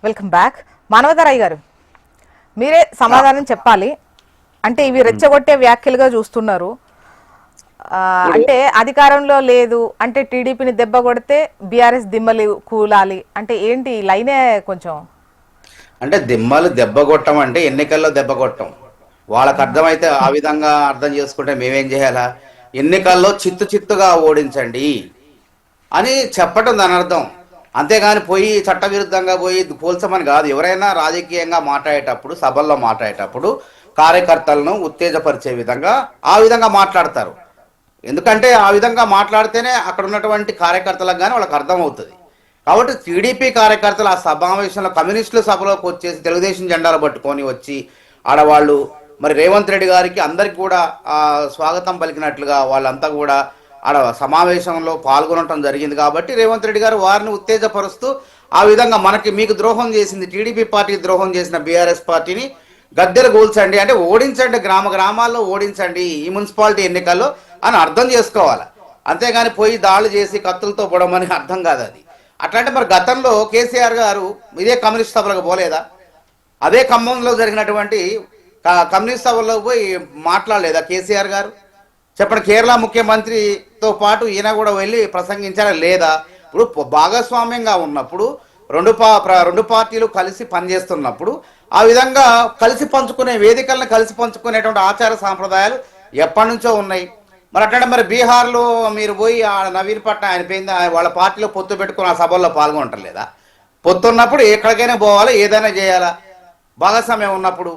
Welcome back. Manavata Roy గారు, మీరే సమాధానం చెప్పాలి. అంటే ఇవి రెచ్చగొట్టే వ్యాఖ్యలుగా చూస్తున్నారు. అంటే అధికారంలో లేదు అంటే టీడీపీని దెబ్బ కొడితే బీఆర్ఎస్ దిమ్మలు కూలాలి అంటే ఏంటి లైనే కొంచెం అంటే దిమ్మలు దెబ్బ కొట్టం అంటే ఎన్నికల్లో దెబ్బ కొట్టం. వాళ్ళకి అర్థమైతే ఆ విధంగా అర్థం చేసుకుంటే మేమేం చేయాలా? ఎన్నికల్లో చిత్తుగా ఓడించండి అని చెప్పటం దాని అర్థం. అంతేగాని పోయి చట్టవిరుద్ధంగా పోయి పోల్చమని కాదు. ఎవరైనా రాజకీయంగా మాట్లాడేటప్పుడు, సభల్లో మాట్లాడేటప్పుడు కార్యకర్తలను ఉత్తేజపరిచే విధంగా ఆ విధంగా మాట్లాడతారు. ఎందుకంటే ఆ విధంగా మాట్లాడితేనే అక్కడ ఉన్నటువంటి కార్యకర్తలకు కానీ వాళ్ళకి అర్థమవుతుంది. కాబట్టి టీడీపీ కార్యకర్తలు ఆ సమావేశంలో కమ్యూనిస్టుల సభలోకి వచ్చేసి తెలుగుదేశం జెండాలు పట్టుకొని వచ్చి ఆడవాళ్ళు మరి రేవంత్ రెడ్డి గారికి అందరికి కూడా స్వాగతం పలికినట్లుగా వాళ్ళంతా కూడా ఆడ సమావేశంలో పాల్గొనడం జరిగింది. కాబట్టి రేవంత్ రెడ్డి గారు వారిని ఉత్తేజపరుస్తూ ఆ విధంగా మీకు ద్రోహం చేసింది టీడీపీ పార్టీ, ద్రోహం చేసిన బీఆర్ఎస్ పార్టీని గద్దెలు కూల్చండి అంటే ఓడించండి, గ్రామాల్లో ఓడించండి ఈ మున్సిపాలిటీ ఎన్నికల్లో అని అర్థం చేసుకోవాలి. అంతేగాని పోయి దాడులు చేసి కత్తులతో పొడమని అర్థం కాదు అది. అట్లాంటి మరి గతంలో కేసీఆర్ గారు ఇదే కమ్యూనిస్ట్ సభలకు పోలేదా? అదే ఖమ్మంలో జరిగినటువంటి కమ్యూనిస్ట్ సభల్లో పోయి మాట్లాడలేదా కేసీఆర్ గారు? చెప్పండి. కేరళ ముఖ్యమంత్రితో పాటు ఈయన కూడా వెళ్ళి ప్రసంగించారా లేదా? ఇప్పుడు భాగస్వామ్యంగా ఉన్నప్పుడు రెండు పార్టీలు కలిసి పనిచేస్తున్నప్పుడు ఆ విధంగా కలిసి పంచుకునే వేదికలను కలిసి పంచుకునేటువంటి ఆచార సాంప్రదాయాలు ఎప్పటి నుంచో ఉన్నాయి. మరి అట్లా మరి బీహార్లో మీరు పోయి నవీన్ పట్నాయక్ ఆయన పోయింది వాళ్ళ పార్టీలో పొత్తు పెట్టుకుని ఆ సభల్లో పాల్గొనట్లేదా? పొత్తున్నప్పుడు ఎక్కడికైనా పోవాలా, ఏదైనా చేయాలా భాగస్వామ్యం ఉన్నప్పుడు.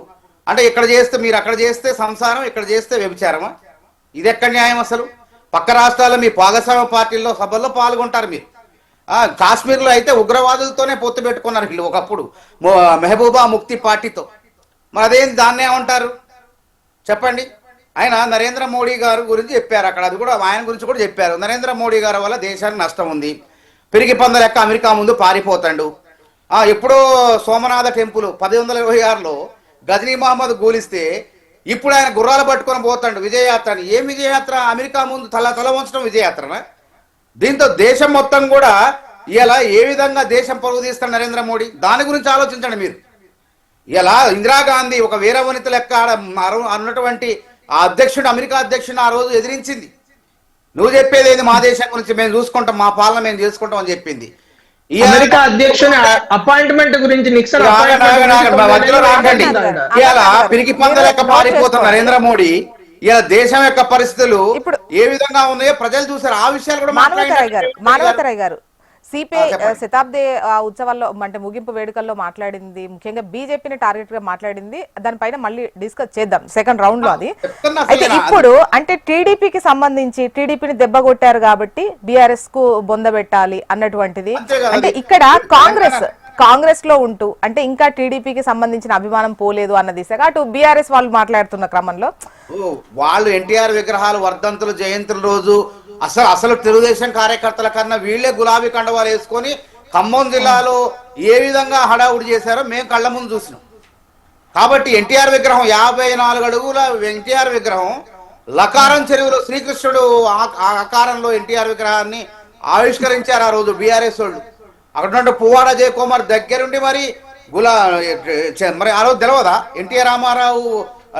అంటే ఇక్కడ చేస్తే మీరు అక్కడ చేస్తే సంసారం, ఇక్కడ చేస్తే వ్యభిచారమా? ఇది ఎక్కడ న్యాయం అసలు? పక్క రాష్ట్రాల్లో మీ భాగస్వామ్య పార్టీల్లో సభల్లో పాల్గొంటారు మీరు. కాశ్మీర్లో అయితే ఉగ్రవాదులతోనే పొత్తు పెట్టుకున్నారు వీళ్ళు ఒకప్పుడు మెహబూబా ముక్తి పార్టీతో. మరి అదేం దాన్ని ఏమంటారు చెప్పండి? ఆయన నరేంద్ర మోడీ గారు గురించి చెప్పారు అక్కడ, అది కూడా ఆయన గురించి కూడా చెప్పారు. నరేంద్ర మోడీ గారి వల్ల దేశానికి నష్టం ఉంది, పిరికి పంద లెక్క అమెరికా ముందు పారిపోతాడు. ఎప్పుడో సోమనాథ టెంపుల్ 1126లో గజనీ మహమ్మద్ గూలిస్తే ఇప్పుడు ఆయన గుర్రాలు పట్టుకొని పోతాడు విజయయాత్ర అని. ఏం విజయయాత్ర? అమెరికా ముందు తల వంచడం విజయయాత్రనా? దీంతో దేశం మొత్తం కూడా ఇలా ఏ విధంగా దేశం పరుగు తీస్తాడు నరేంద్ర మోడీ, దాని గురించి ఆలోచించండి మీరు. ఇలా ఇందిరాగాంధీ ఒక వీరవనిత లెక్క అన్నటువంటి ఆ అధ్యక్షుడు, అమెరికా అధ్యక్షుడు ఆ రోజు ఎదిరించింది. నువ్వు చెప్పేది ఏంది? మా దేశం గురించి మేము చూసుకుంటాం, మా పాలన మేము చేసుకుంటాం అని చెప్పింది. అమెరికా అధ్యక్షుని అపాయింట్మెంట్ గురించి నిక్సన్ మధ్యలో రాకండి. ఇలా పిరికి పంద లెక్క పారిపోతున్న నరేంద్ర మోడీ ఇలా దేశం యొక్క పరిస్థితులు ఏ విధంగా ఉన్నాయో ప్రజలు చూసారు. ఆ విషయాలు కూడా మానవతారాయ్ గారు సిపిఐ శతాబ్ది ఉత్సవాల్లో అంటే ముగింపు వేడుకల్లో మాట్లాడింది, ముఖ్యంగా బీజేపీని టార్గెట్ గా మాట్లాడింది. దానిపైన మళ్ళీ డిస్కస్ చేద్దాం సెకండ్ రౌండ్ లో. అది అయితే ఇప్పుడు అంటే టీడీపీకి సంబంధించి టీడీపీని దెబ్బ కొట్టారు కాబట్టి బీఆర్ఎస్ కు బొందబెట్టాలి అన్నటువంటిది. అంటే ఇక్కడ కాంగ్రెస్ లో ఉంటూ అంటే ఇంకా టీడీపీకి సంబంధించిన అభిమానం పోలేదు అన్న దిశగా అటు బీఆర్ఎస్ వాళ్ళు మాట్లాడుతున్న క్రమంలో వాళ్ళు ఎన్టీఆర్ విగ్రహాలు వర్ధంతులు జయంతుల రోజు అసలు తెలుగుదేశం కార్యకర్తల కన్నా వీళ్లే గులాబీ కండవాలు వేసుకొని ఖమ్మం జిల్లాలో ఏ విధంగా హడావుడి చేశారో మేము కళ్ళ ముందు చూసినాం. కాబట్టి ఎన్టీఆర్ విగ్రహం 54 అడుగుల ఎన్టీఆర్ విగ్రహం లకారం చెరువులో శ్రీకృష్ణుడు ఆకారంలో ఎన్టీఆర్ విగ్రహాన్ని ఆవిష్కరించారు ఆ రోజు బీఆర్ఎస్ వాళ్ళు. అక్కడ పువ్వాడ జయకుమార్ దగ్గరుండి మరి మరి ఆ రోజు తెలియదా ఎన్టీ రామారావు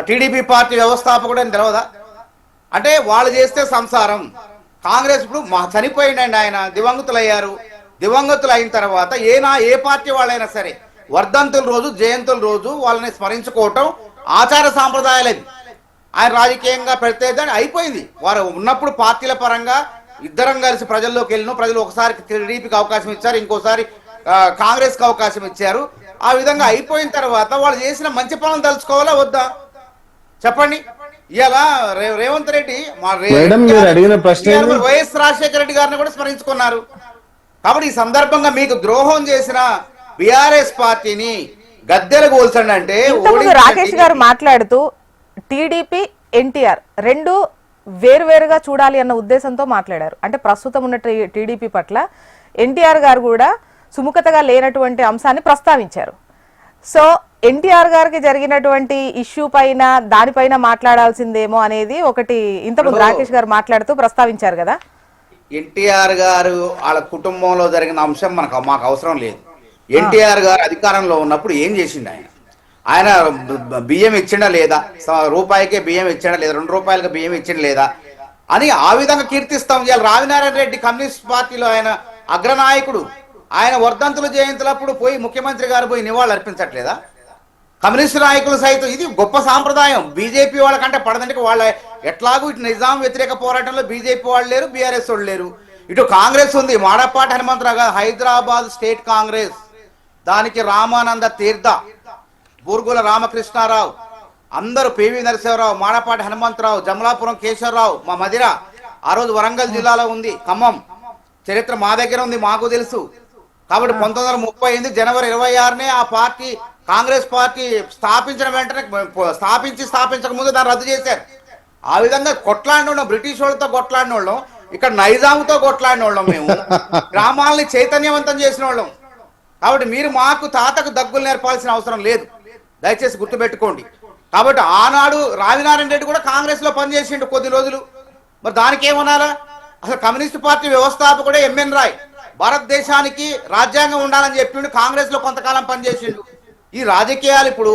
టీడీపీ పార్టీ వ్యవస్థాపకుడు అని తెలియదా? అంటే వాళ్ళు చేస్తే సంసారం. కాంగ్రెస్ ఇప్పుడు చనిపోయిండండి, ఆయన దివంగతులయ్యారు. దివంగతులు అయిన తర్వాత ఏ పార్టీ వాళ్ళైనా సరే వర్ధంతుల రోజు జయంతుల రోజు వాళ్ళని స్మరించుకోవటం ఆచార సాంప్రదాయాలది. ఆయన రాజకీయంగా పెడితే అయిపోయింది. వారు ఉన్నప్పుడు పార్టీల పరంగా ఇద్దరం కలిసి ప్రజల్లోకి వెళ్ళిన ప్రజలు ఒకసారి టీడీపీకి అవకాశం ఇచ్చారు, ఇంకోసారి కాంగ్రెస్కి అవకాశం ఇచ్చారు. ఆ విధంగా అయిపోయిన తర్వాత వాళ్ళు చేసిన మంచి పనులు తలుచుకోవాలా వద్దా చెప్పండి? ఇలా రేవంత్ రెడ్డి వైఎస్ రాజశేఖర రెడ్డి గారిని కూడా స్మరించుకున్నారు. కాబట్టి ఈ సందర్భంగా మీకు ద్రోహం చేసిన బీఆర్ఎస్ పార్టీని గద్దెలు కూల్చండి అంటే రాకేష్ గారు మాట్లాడుతూ టీడీపీ ఎన్టీఆర్ రెండు వేరువేరుగా చూడాలి అన్న ఉద్దేశంతో మాట్లాడారు. అంటే ప్రస్తుతం ఉన్న టీడీపీ పట్ల ఎన్టీఆర్ గారు కూడా సుముఖతగా లేనటువంటి అంశాన్ని ప్రస్తావించారు. సో ఎన్టీఆర్ గారికి జరిగినటువంటి ఇష్యూ పైన దానిపైన మాట్లాడాల్సిందేమో అనేది ఒకటి ఇంతకుముందు రాకేష్ గారు మాట్లాడుతూ ప్రస్తావించారు కదా. ఎన్టీఆర్ గారు వాళ్ళ కుటుంబంలో జరిగిన అంశం మాకు అవసరం లేదు. ఎన్టీఆర్ గారు అధికారంలో ఉన్నప్పుడు ఏం చేసిండు ఆయన బియ్యం ఇచ్చిండా లేదా, రూపాయికే బియ్యం ఇచ్చిండా లేదా, 2 రూపాయలకి బియ్యం ఇచ్చిండా లేదా అని ఆ విధంగా కీర్తిస్తాం. ఇవాళ రావినారాయణ రెడ్డి కమ్యూనిస్ట్ పార్టీలో ఆయన అగ్రనాయకుడు, ఆయన వర్ధంతుల జయంతులప్పుడు పోయి ముఖ్యమంత్రి గారు పోయి నివాళులు అర్పించట్లేదా? కమ్యూనిస్ట్ నాయకులు సైతం ఇది గొప్ప సాంప్రదాయం. బీజేపీ వాళ్ళకంటే పడదంటే వాళ్ళ ఎట్లాగూ ఇటు నిజాం వ్యతిరేక పోరాటంలో బీజేపీ వాళ్ళు లేరు, బీఆర్ఎస్ వాళ్ళు లేరు. ఇటు కాంగ్రెస్ ఉంది, మాడపాటి హనుమంతరావు గారు హైదరాబాద్ స్టేట్ కాంగ్రెస్, దానికి రామానంద తీర్థ, బూర్గుల రామకృష్ణారావు, అందరూ పివి నరసింహరావు, మాడపాటి హనుమంతరావు, జమలాపురం కేశవరావు, మా మదిర ఆ రోజు వరంగల్ జిల్లాలో ఉంది, ఖమ్మం చరిత్ర మా దగ్గర ఉంది, మాకు తెలుసు. కాబట్టి 1938 జనవరి 26నే ఆ పార్టీ కాంగ్రెస్ పార్టీ స్థాపించిన వెంటనే స్థాపించక ముందు దాన్ని రద్దు చేశారు. ఆ విధంగా కొట్లాడిన వాళ్ళం, బ్రిటిష్ వాళ్ళతో కొట్లాడిన వాళ్ళం, ఇక్కడ నైజాంతో కొట్లాడిన వాళ్ళం, మేము గ్రామాలని చైతన్యవంతం చేసిన వాళ్ళం. కాబట్టి మీరు మాకు తాతకు దగ్గులు నేర్పాల్సిన అవసరం లేదు, దయచేసి గుర్తుపెట్టుకోండి. కాబట్టి ఆనాడు రావినారాయణ రెడ్డి కూడా కాంగ్రెస్ లో పనిచేసిండు కొద్ది రోజులు, మరి దానికి ఏమనాలా? అసలు కమ్యూనిస్ట్ పార్టీ వ్యవస్థాపకుడే ఎంఎన్ రాయ్ భారతదేశానికి రాజ్యాంగం ఉండాలని చెప్పిండు, కాంగ్రెస్ లో కొంతకాలం పనిచేసిండు. ఈ రాజకీయాలు ఇప్పుడు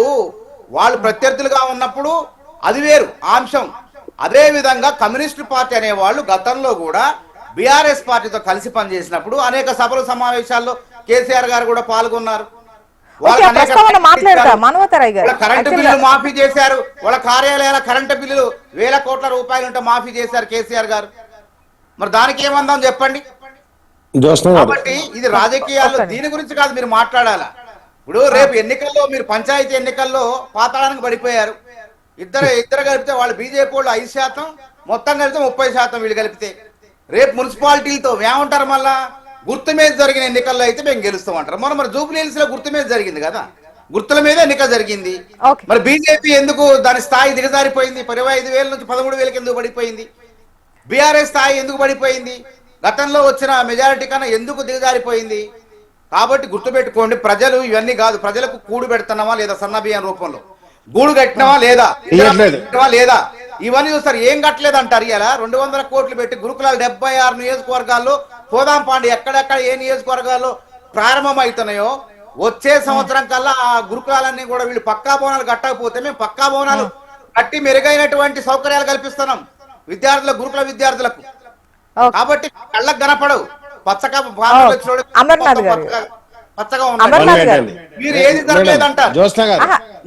వాళ్ళు ప్రత్యర్థులుగా ఉన్నప్పుడు అది వేరు అంశం. అదే విధంగా కమ్యూనిస్ట్ పార్టీ అనేవాళ్ళు గతంలో కూడా బీఆర్ఎస్ పార్టీతో కలిసి పనిచేసినప్పుడు అనేక సభలు సమావేశాల్లో కేసీఆర్ గారు కూడా పాల్గొన్నారు. కరెంటు బిల్లులు మాఫీ చేశారు, వాళ్ళ కార్యాలయాల కరెంటు బిల్లులు 1000 కోట్ల రూపాయలు ఉంటే మాఫీ చేశారు కేసీఆర్ గారు. మరి దానికి ఏమందాం చెప్పండి? కాబట్టి ఇది రాజకీయాల్లో దీని గురించి కాదు మీరు మాట్లాడాలా. ఇప్పుడు రేపు ఎన్నికల్లో మీరు పంచాయతీ ఎన్నికల్లో పాతాళానికి పడిపోయారు. ఇద్దరు కలిపితే వాళ్ళు బీజేపీ వాళ్ళు 5%, మొత్తం కలిపితే 30% వీళ్ళు కలిపితే. రేపు మున్సిపాలిటీలతో ఏమంటారు? మళ్ళా గుర్తు మీద జరిగిన ఎన్నికల్లో అయితే మేము గెలుస్తామంటారు. మరి జూబ్లీ హిల్స్ లో గుర్తు మీద జరిగింది కదా, గుర్తుల మీద ఎన్నిక జరిగింది. మరి బీజేపీ ఎందుకు దాని స్థాయి దిగజారిపోయింది? 25,000 నుంచి 13,000 ఎందుకు పడిపోయింది? బీఆర్ఎస్ స్థాయి ఎందుకు పడిపోయింది? గతంలో వచ్చిన మెజారిటీ కన్నా ఎందుకు దిగజారిపోయింది? కాబట్టి గుర్తుపెట్టుకోండి, ప్రజలు ఇవన్నీ కాదు, ప్రజలకు కూడు పెడుతున్నావా లేదా, సన్న బియ్యం రూపంలో గూడు కట్టినవా లేదా, లేదా ఇవన్నీ చూస్తారు. ఏం కట్టలేదు అంటారు. ఇలా 200 కోట్లు పెట్టి గురుకులాలు 76 నియోజకవర్గాల్లో పోదాంపాండి, ఎక్కడెక్కడ ఏ నియోజకవర్గాల్లో ప్రారంభం అవుతున్నాయో వచ్చే సంవత్సరం కల్లా ఆ గురుకులాలన్నీ కూడా వీళ్ళు పక్కా భవనాలు కట్టకపోతే మేము పక్కా భవనాలు కట్టి మెరుగైనటువంటి సౌకర్యాలు కల్పిస్తున్నాం విద్యార్థులకు, గురుకుల విద్యార్థులకు. కాబట్టి కళ్ళకు కనపడవు పచ్చగా మీరు ఏది జరగలేదంటారు.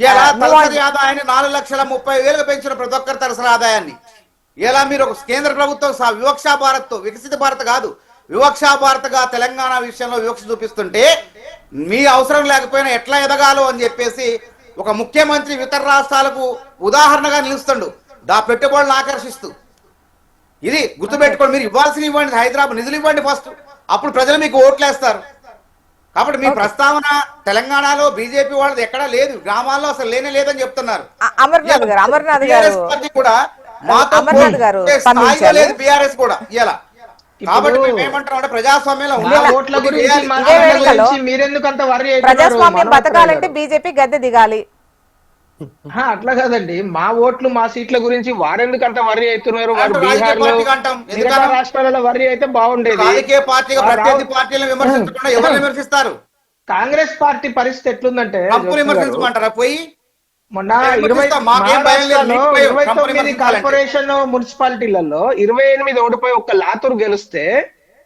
ఇలా తలసరి ఆదాయాన్ని 4,30,000 పెంచిన ప్రతి ఒక్కరి తలసరి ఆదాయాన్ని ఇలా మీరు ఒక కేంద్ర ప్రభుత్వం వివక్షా భారత్ తో, వికసిత భారత్ కాదు వివక్షా భారత్ గా తెలంగాణ విషయంలో వివక్ష చూపిస్తుంటే మీ అవసరం లేకపోయినా ఎట్లా ఎదగాలో అని చెప్పేసి ఒక ముఖ్యమంత్రి ఇతర రాష్ట్రాలకు ఉదాహరణగా నిలుస్తుండు, పెట్టుబడులను ఆకర్షిస్తూ. ఇది గుర్తుపెట్టుకోండి. మీరు ఇవ్వాల్సిన ఇవ్వండి, హైదరాబాద్ నిధులు ఇవ్వండి ఫస్ట్, అప్పుడు ప్రజలు మీకు ఓట్లేస్తారు. కాబట్టి మీ ప్రస్తావన తెలంగాణలో బీజేపీ వాళ్ళది ఎక్కడా లేదు, గ్రామాల్లో అసలు లేనే లేదని చెప్తున్నారు. కూడా మాతో లేదు బీఆర్ఎస్ కూడా ఇలా. కాబట్టి మేము ఏమంటాం అంటే ప్రజాస్వామ్యంలో ప్రజాస్వామ్యం బతకాలంటే బీజేపీ గద్దె దిగాలి. అట్లా కాదండి, మా ఓట్లు మా సీట్ల గురించి వారెందుకు అంత వర్రీ అవుతున్నారు? బీహార్ లో మిగతా రాష్ట్రాలలో వర్రీ అయితే బాగుండేది. రాజకీయ పార్టీగా ప్రత్యర్థి పార్టీలను విమర్శించకుండా ఎవరు విమర్శిస్తారు? కాంగ్రెస్ పార్టీ పరిస్థితి ఎట్లుందంటే విమర్శించమంటారా? పోయి మొన్న 29 కార్పొరేషన్ మున్సిపాలిటీలలో 28 ఓడిపోయి ఒక్క లాతూర్ గెలిస్తే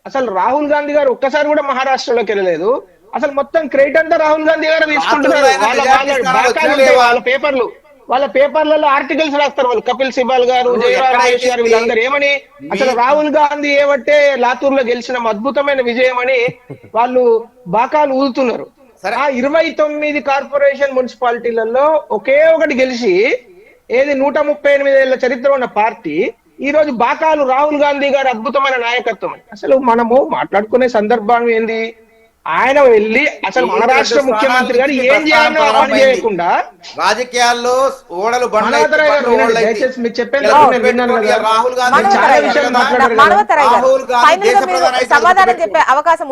అసలు రాహుల్ గాంధీ గారు ఒక్కసారి కూడా మహారాష్ట్రలోకి వెళ్ళలేదు. అసలు మొత్తం క్రెడిట్ అంతా రాహుల్ గాంధీ గారు తీసుకుంటున్నారు. వాళ్ళ పేపర్లలో ఆర్టికల్స్ రాస్తారు వాళ్ళు, కపిల్ సిబాల్ గారు, జయరామ్ రమేష్ గారు, వీళ్ళందరూ ఏమని అసలు రాహుల్ గాంధీ ఏమంటే లాతూర్ లో గెలిచిన అద్భుతమైన విజయం అని వాళ్ళు బాకాలు ఊదుతున్నారు. ఆ 29 కార్పొరేషన్ మున్సిపాలిటీలలో ఒకే ఒకటి గెలిచి ఏది 138 ఏళ్ల చరిత్ర ఉన్న పార్టీ ఈ రోజు బాకాలు రాహుల్ గాంధీ గారి అద్భుతమైన నాయకత్వం. అసలు మనము మాట్లాడుకునే సందర్భం ఏంది? ఆయన వెళ్ళి అసలు మన రాష్ట్ర ముఖ్యమంత్రి గారు ఏం చేయాలో పని చేయకుండా రాజకీయాల్లో ఓడలు సమాధానం చెప్పే అవకాశం